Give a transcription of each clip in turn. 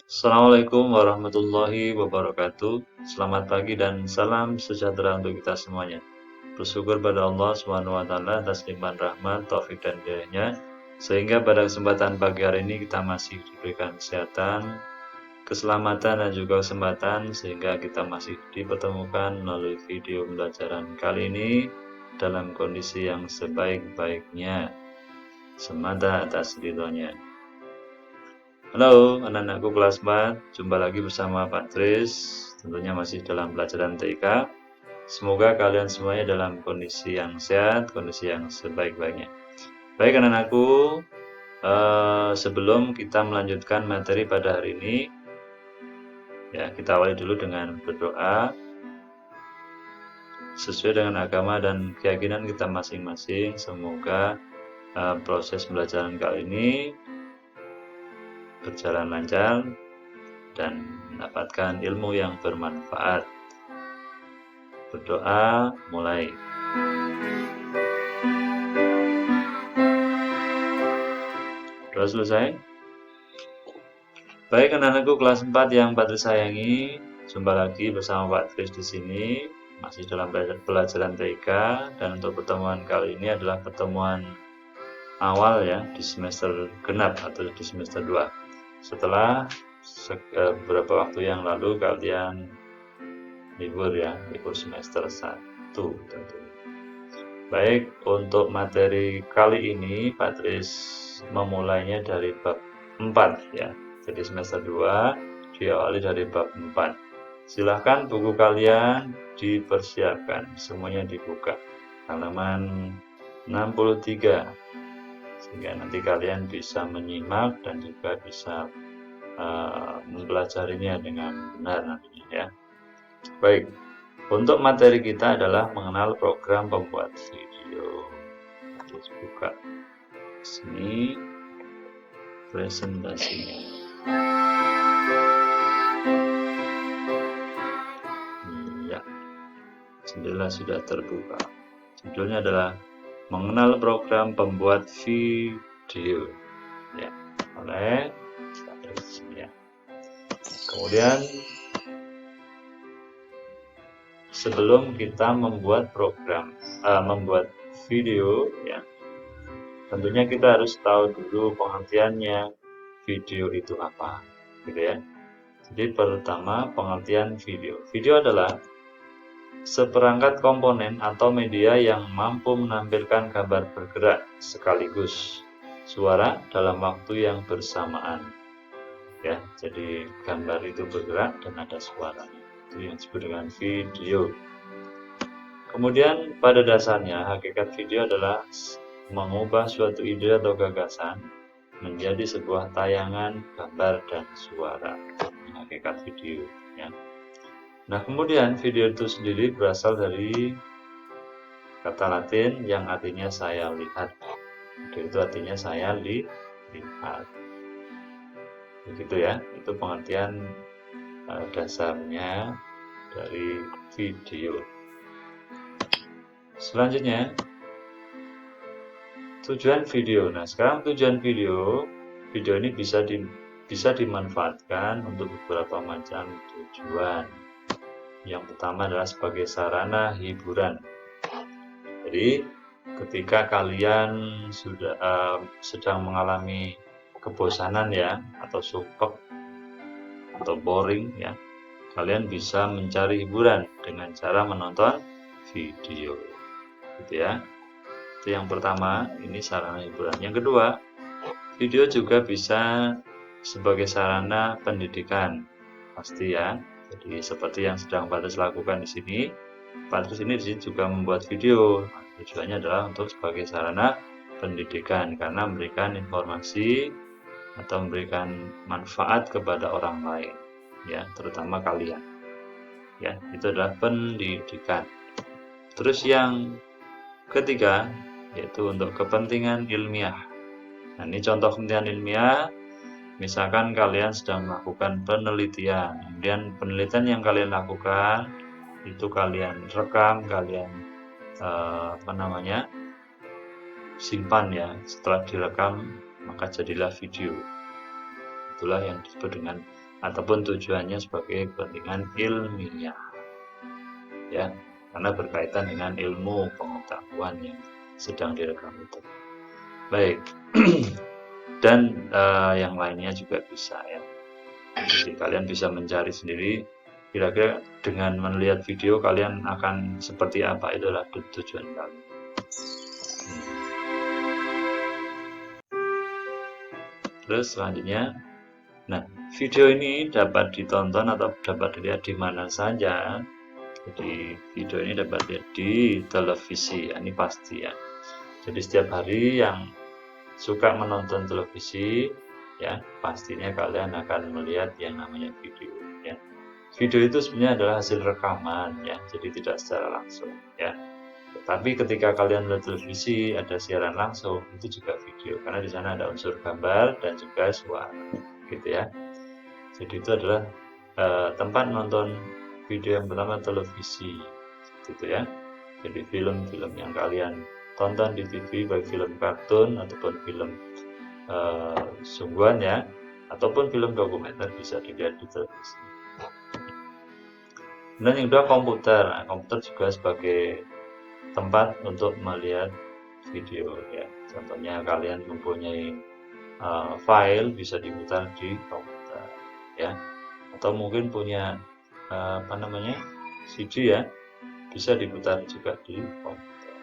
Assalamualaikum warahmatullahi wabarakatuh. Selamat pagi dan salam sejahtera untuk kita semuanya. Bersyukur pada Allah Subhanahu wa taala atas limpahan rahmat, taufik dan hidayahnya sehingga pada kesempatan pagi hari ini kita masih diberikan kesehatan, keselamatan dan juga kesempatan sehingga kita masih dipertemukan melalui video pembelajaran kali ini dalam kondisi yang sebaik-baiknya semata atas ridhonya. Halo anak-anakku kelas 4, jumpa lagi bersama Pak Tris, tentunya masih dalam pelajaran TIK. Semoga kalian semuanya dalam kondisi yang sehat, kondisi yang sebaik-baiknya. Baik anak-anakku, sebelum kita melanjutkan materi pada hari ini, ya kita awali dulu dengan berdoa sesuai dengan agama dan keyakinan kita masing-masing. Semoga proses pembelajaran kali ini berjalan lancar dan mendapatkan ilmu yang bermanfaat. Berdoa mulai. Doa selesai. Baik anak-anakku kelas 4 yang Pak Tris sayangi, jumpa lagi bersama Pak Tris di sini, masih dalam pelajaran TIK, dan untuk pertemuan kali ini adalah pertemuan awal ya di semester genap atau di semester 2. Setelah beberapa waktu yang lalu kalian libur ya, libur semester 1 tentunya. Baik, untuk materi kali ini Pak Tris memulainya dari bab 4 ya. Jadi semester 2 diawali dari bab 4. Silahkan buku kalian dipersiapkan, semuanya dibuka. Halaman 63. Sehingga nanti kalian bisa menyimak dan juga bisa mempelajarinya dengan benar nantinya ya. Baik, untuk materi kita adalah mengenal program pembuat video. Terus buka sini presentasinya. Ya, jendela sudah terbuka. Judulnya adalah mengenal program pembuat video. Ya, oleh ya. Kemudian sebelum kita membuat membuat video ya, tentunya kita harus tahu dulu pengertiannya video itu apa, gitu ya. Jadi pertama pengertian video. Video adalah seperangkat komponen atau media yang mampu menampilkan gambar bergerak sekaligus suara dalam waktu yang bersamaan. Ya, jadi gambar itu bergerak dan ada suaranya. Itu yang disebut dengan video. Kemudian pada dasarnya hakikat video adalah mengubah suatu ide atau gagasan menjadi sebuah tayangan gambar dan suara. Hakikat video ya. Nah, kemudian video itu sendiri berasal dari kata Latin yang artinya saya lihat. Video itu artinya saya lihat. Begitu ya, itu pengertian dasarnya dari video. Selanjutnya, tujuan video. Nah, sekarang tujuan video ini bisa dimanfaatkan untuk beberapa macam tujuan. Yang pertama adalah sebagai sarana hiburan. Jadi, ketika kalian sudah sedang mengalami kebosanan ya, atau sumpek atau boring ya, kalian bisa mencari hiburan dengan cara menonton video, gitu ya. Itu yang pertama, ini sarana hiburan. Yang kedua, video juga bisa sebagai sarana pendidikan, pasti ya. Jadi seperti yang sedang Pak Tris lakukan di sini, Pak Tris ini di sini juga membuat video. Tujuannya adalah untuk sebagai sarana pendidikan karena memberikan informasi atau memberikan manfaat kepada orang lain, ya, terutama kalian. Ya, itu adalah pendidikan. Terus yang ketiga yaitu untuk kepentingan ilmiah. Nah, ini contoh kepentingan ilmiah. Misalkan kalian sedang melakukan penelitian, kemudian penelitian yang kalian lakukan itu kalian rekam, kalian simpan ya. Setelah direkam maka jadilah video. Itulah yang disebut dengan ataupun tujuannya sebagai kepentingan ilmiah, ya, karena berkaitan dengan ilmu pengetahuan yang sedang direkam itu. Baik, dan yang lainnya juga bisa ya. Jadi kalian bisa mencari sendiri kira-kira dengan melihat video kalian akan seperti apa, itulah tujuan kalian. Terus selanjutnya, nah video ini dapat ditonton atau dapat dilihat di mana saja. Jadi video ini dapat dilihat di televisi, ini pasti ya. Jadi setiap hari yang suka menonton televisi, ya pastinya kalian akan melihat yang namanya video. Ya, video itu sebenarnya adalah hasil rekaman, ya, jadi tidak secara langsung, ya. Tapi ketika kalian melihat televisi ada siaran langsung, itu juga video, karena di sana ada unsur gambar dan juga suara, gitu ya. Jadi itu adalah tempat nonton video yang pertama televisi, gitu ya. Jadi film-film yang kalian tonton di TV, baik film kartun ataupun film sungguhan ya, ataupun film dokumenter bisa dilihat di televisi. Dan yang kedua komputer. Nah, komputer juga sebagai tempat untuk melihat video ya. Contohnya kalian mempunyai file bisa diputar di komputer ya, atau mungkin punya CD ya, bisa diputar juga di komputer.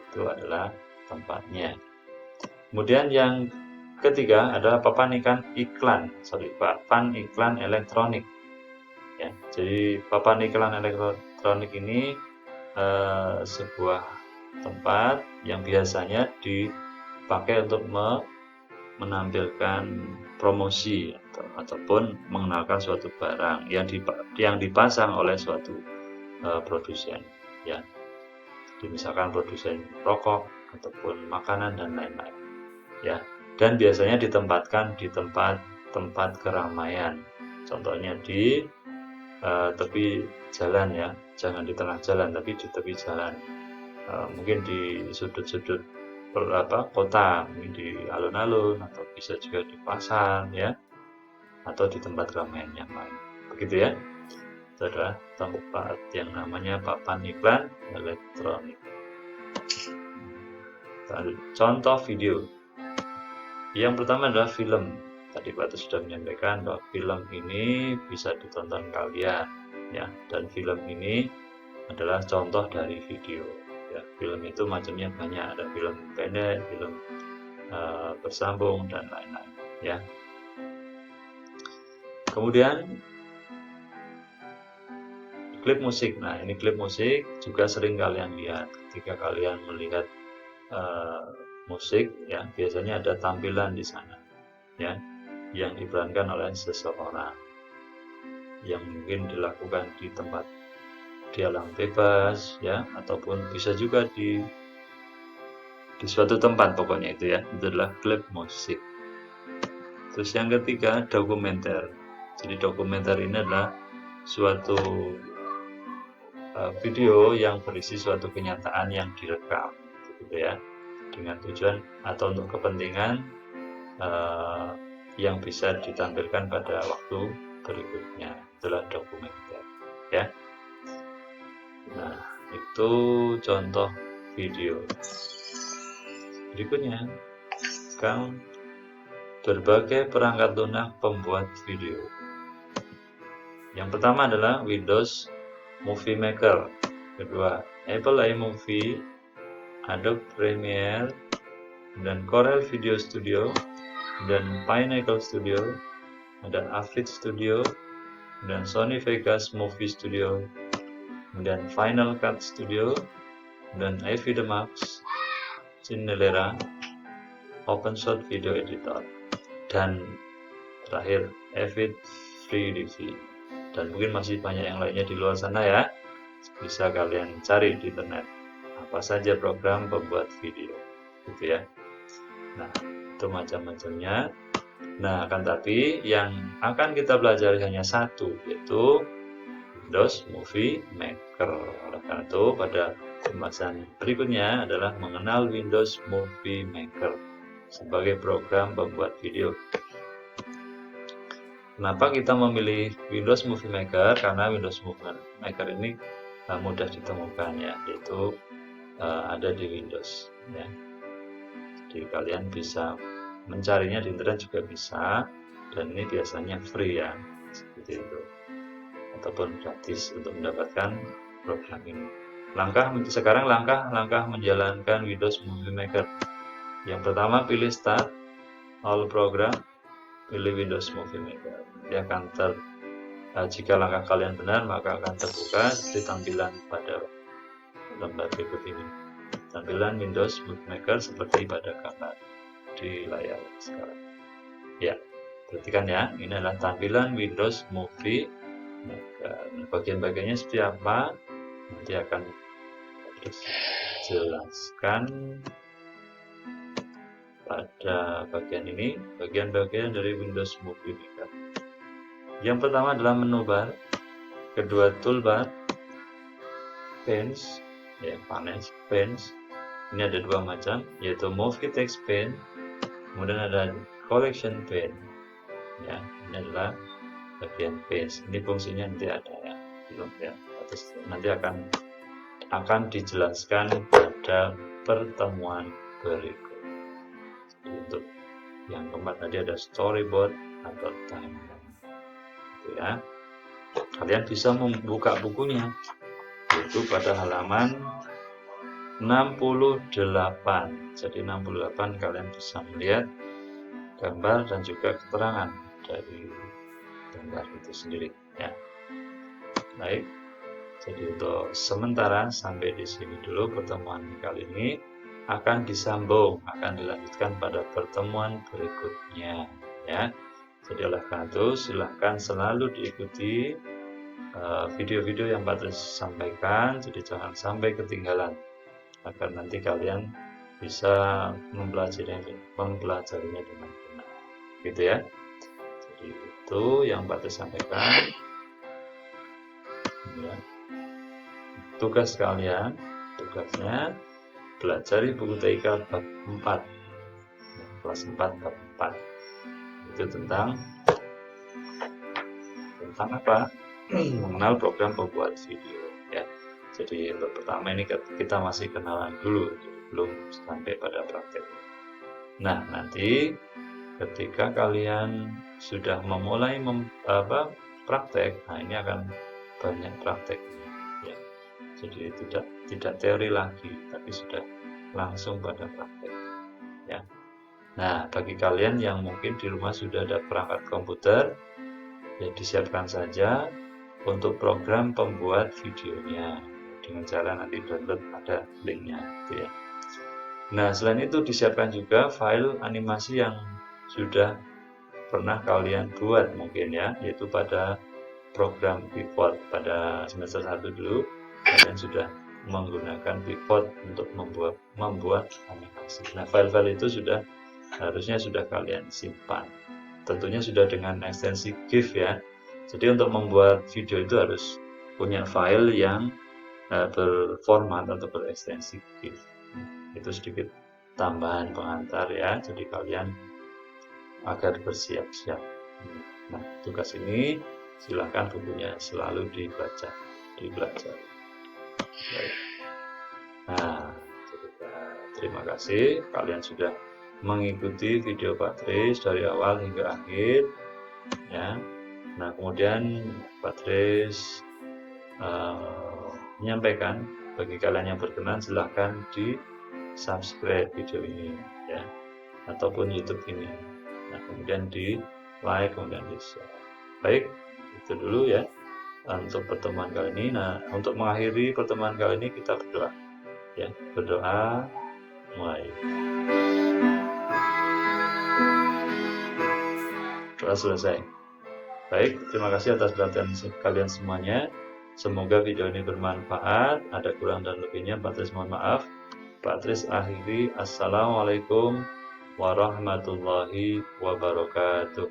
Itu adalah tempatnya. Kemudian yang ketiga adalah papan iklan elektronik. Ya, jadi papan iklan elektronik ini sebuah tempat yang biasanya dipakai untuk menampilkan promosi ataupun mengenalkan suatu barang yang dipasang oleh suatu produsen. Ya, jadi misalkan produsen rokok ataupun makanan dan lain-lain. Ya, dan biasanya ditempatkan di tempat keramaian. Contohnya di tepi jalan ya, jangan di tengah jalan tapi di tepi jalan. Mungkin di sudut-sudut kota, mungkin di alun-alun atau bisa juga di pasar ya, atau di tempat keramaian yang lain. Begitu ya. Itu adalah tempat yang namanya papan iklan elektronik. Contoh video. Yang pertama adalah film. Tadi Pak sudah menyampaikan bahwa film ini bisa ditonton kalian ya, dan film ini adalah contoh dari video ya. Film itu macamnya banyak, ada film pendek, film bersambung dan lain-lain ya. Kemudian klip musik. Nah, ini klip musik juga sering kalian lihat ketika kalian melihat musik ya, biasanya ada tampilan di sana ya, yang diperankan oleh seseorang yang mungkin dilakukan di tempat di alam bebas ya, ataupun bisa juga di suatu tempat, pokoknya itu ya, itu adalah klip musik. Terus yang ketiga dokumenter. Jadi dokumenter ini adalah suatu video yang berisi suatu kenyataan yang direkam gitu ya, dengan tujuan atau untuk kepentingan yang bisa ditampilkan pada waktu berikutnya, itulah dokumenter ya. Nah, itu contoh video. Berikutnya, sekarang berbagai perangkat lunak pembuat video. Yang pertama adalah Windows Movie Maker, kedua Apple iMovie, Adobe Premiere, dan Corel Video Studio, dan Pinnacle Studio, ada Avid Studio, dan Sony Vegas Movie Studio, dan Final Cut Studio, dan Avid Max, Cinelera, OpenShot Video Editor, dan terakhir Avid Free DV. Dan mungkin masih banyak yang lainnya di luar sana ya, bisa kalian cari di internet apa saja program pembuat video gitu ya. Nah, itu macam-macamnya. Nah, akan tapi yang akan kita pelajari hanya satu, yaitu Windows Movie Maker. Oleh karena itu, pada pembahasan berikutnya adalah mengenal Windows Movie Maker sebagai program pembuat video. Kenapa kita memilih Windows Movie Maker? Karena Windows Movie Maker ini mudah ditemukan ya, yaitu ada di Windows ya. Jadi kalian bisa mencarinya di internet juga bisa, dan ini biasanya free ya, seperti itu, ataupun gratis untuk mendapatkan program ini. Sekarang langkah menjalankan Windows Movie Maker. Yang pertama, pilih Start, All Program, pilih Windows Movie Maker. Dia akan jika langkah kalian benar, maka akan terbuka di tampilan pada lembar berikut ini. Tampilan Windows Movie Maker seperti pada gambar di layar sekarang. Ya, perhatikan ya, ini adalah tampilan Windows Movie Maker. Bagian-bagiannya seperti apa? Nanti akan jelaskan pada bagian ini, bagian-bagian dari Windows Movie Maker. Yang pertama adalah menu bar, kedua toolbar, panes, ya panes. Ini ada dua macam, yaitu Movie Text Pane, kemudian ada Collection Pane. Ya, ini adalah bagian panes. Ini fungsinya nanti ada ya, belum ya. Terus nanti akan dijelaskan pada pertemuan berikut. Jadi untuk yang keempat tadi ada storyboard atau timeline. Ya, kalian bisa membuka bukunya yaitu pada halaman 68. Jadi 68 kalian bisa melihat gambar dan juga keterangan dari gambar itu sendiri ya. Baik, jadi untuk sementara sampai di sini dulu pertemuan kali ini. Akan disambung, akan dilanjutkan pada pertemuan berikutnya ya. Jadi oleh karena itu silahkan selalu diikuti video-video yang Pak Tris sampaikan, jadi jangan sampai ketinggalan agar nanti kalian bisa mempelajarinya dengan benar, gitu ya. Jadi itu yang Pak Tris sampaikan. Ya. Tugasnya pelajari buku TIK bab 4, kelas 4 bab 4. Itu tentang apa? Mengenal program pembuat video ya. Jadi untuk pertama ini kita masih kenalan dulu, jadi belum sampai pada praktek. Nah, nanti ketika kalian sudah memulai praktek, nah ini akan banyak prakteknya ya. Jadi tidak teori lagi, tapi sudah langsung pada praktek ya. Nah, bagi kalian yang mungkin di rumah sudah ada perangkat komputer, ya disiapkan saja untuk program pembuat videonya dengan cara nanti download, ada linknya gitu ya. Nah, selain itu disiapkan juga file animasi yang sudah pernah kalian buat mungkin ya, yaitu pada program Pivot pada semester 1 dulu kalian sudah menggunakan Pivot untuk membuat animasi. Nah, file-file itu harusnya sudah kalian simpan. Tentunya sudah dengan ekstensi GIF ya. Jadi untuk membuat video itu harus punya file yang berformat atau berekstensi GIF. Itu sedikit tambahan pengantar ya. Jadi kalian agar bersiap-siap. Nah, tugas ini silakan bukunya selalu dipelajari. Baik. Nah, terima kasih kalian sudah mengikuti video Pak Tris dari awal hingga akhir ya. Nah, kemudian Pak Tris menyampaikan bagi kalian yang berkenan silahkan di subscribe video ini ya, ataupun YouTube ini. Nah, kemudian di like, kemudian di share. Baik, itu dulu ya untuk pertemuan kali ini. Nah, untuk mengakhiri pertemuan kali ini kita berdoa ya. Berdoa mulai. Doa selesai. Baik, terima kasih atas perhatian kalian semuanya. Semoga video ini bermanfaat. Ada kurang dan lebihnya Pak Tris mohon maaf. Pak Tris akhiri. Assalamualaikum warahmatullahi wabarakatuh.